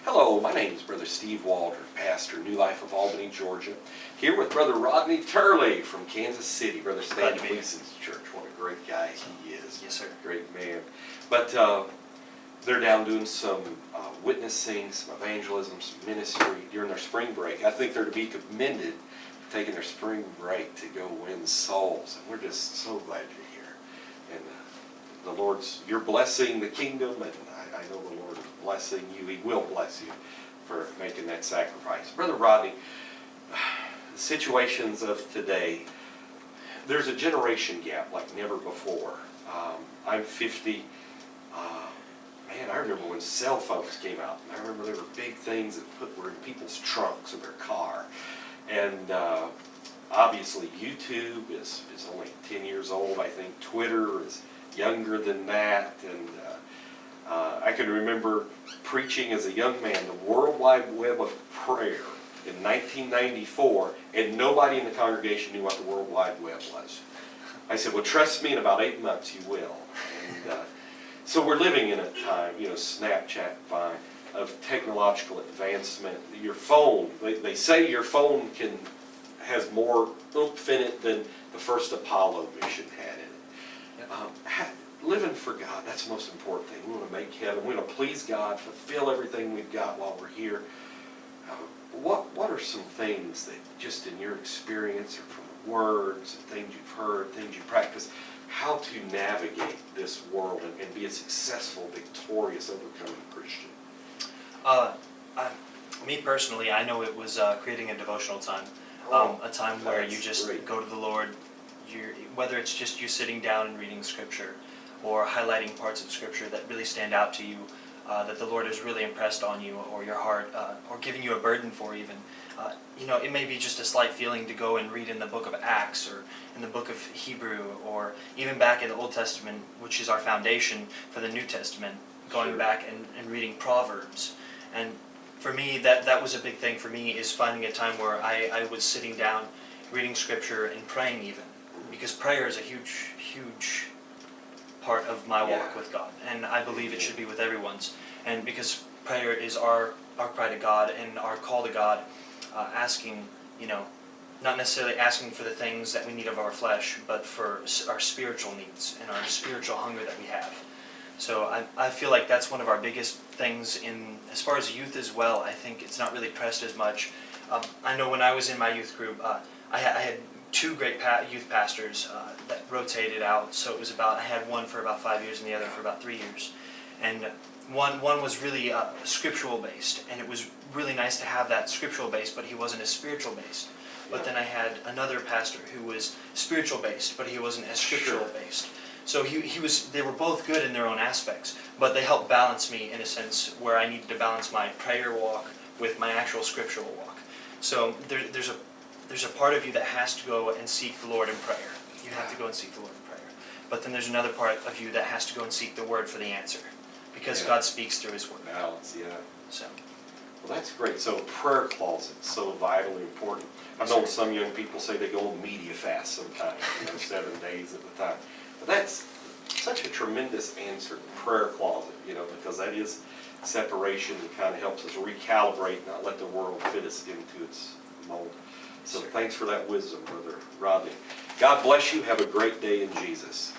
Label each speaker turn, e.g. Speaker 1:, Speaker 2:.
Speaker 1: Hello, my name is Brother Steve Waldron, pastor, New Life of Albany, Georgia. Here with Brother Rodney Turley from Kansas City, Brother Stan Gleason's church. What a great guy he is.
Speaker 2: Yes, sir.
Speaker 1: Great man. But they're down doing some witnessing, some evangelism, some ministry during their spring break. I think they're to be commended for taking their spring break to go win souls. And we're just so glad you're here. And the Lord's, you're blessing the kingdom, and I know the Lord is blessing you. He will bless you for making that sacrifice. Brother Rodney, the situations of today, there's a generation gap like never before. I'm 50. Man, I remember when cell phones came out. And I remember there were big things that were in people's trunks of their car. And obviously YouTube is only 10 years old. I think Twitter is younger than that. And I can remember preaching as a young man the World Wide Web of Prayer in 1994, and nobody in the congregation knew what the World Wide Web was. I said, well, trust me, in about 8 months you will. And so we're living in a time, Snapchat, Vine, of technological advancement. Your phone, they say your phone has more oomph in it than the first Apollo mission had in it. Yep. Living for God, that's the most important thing. We want to make heaven. We want to please God, fulfill everything we've got while we're here. What are some things that, just in your experience or from the words and things you've heard, things you practice, how to navigate this world and be a successful, victorious, overcoming Christian?
Speaker 2: Me personally, I know it was creating a devotional time, a time where you just go to the Lord. Whether it's just you sitting down and reading Scripture, or highlighting parts of Scripture that really stand out to you, that the Lord has really impressed on you, or your heart, or giving you a burden for even. It may be just a slight feeling to go and read in the book of Acts, or in the book of Hebrew, or even back in the Old Testament, which is our foundation for the New Testament, going back and reading Proverbs. And for me, that was a big thing for me, is finding a time where I was sitting down, reading Scripture, and praying even. Because prayer is a huge, huge part of my walk with God, and I believe it should be with everyone's. And because prayer is our cry to God and our call to God, asking, not necessarily asking for the things that we need of our flesh, but for our spiritual needs and our spiritual hunger that we have. So I feel like that's one of our biggest things as far as youth as well. I think it's not really pressed as much. I know when I was in my youth group, I had two great youth pastors that rotated out. So it was I had one for about 5 years and the other for about 3 years. And one was really scriptural based, and it was really nice to have that scriptural based, but he wasn't as spiritual based. But then I had another pastor who was spiritual based, but he wasn't as scriptural based. So they were both good in their own aspects, but they helped balance me in a sense where I needed to balance my prayer walk with my actual scriptural walk. So there's a part of you that has to go and seek the Lord in prayer. You have to go and seek the Lord in prayer. But then there's another part of you that has to go and seek the Word for the answer, because God speaks through His Word.
Speaker 1: Balance,
Speaker 2: So.
Speaker 1: Well, that's great. So prayer closet, so vitally important. I've known some young people say they go on media fast sometimes, 7 days at a time. But that's such a tremendous answer, the prayer closet, because that is separation and kind of helps us recalibrate, not let the world fit us into its mold. So thanks for that wisdom, Brother Rodney. God bless you. Have a great day in Jesus.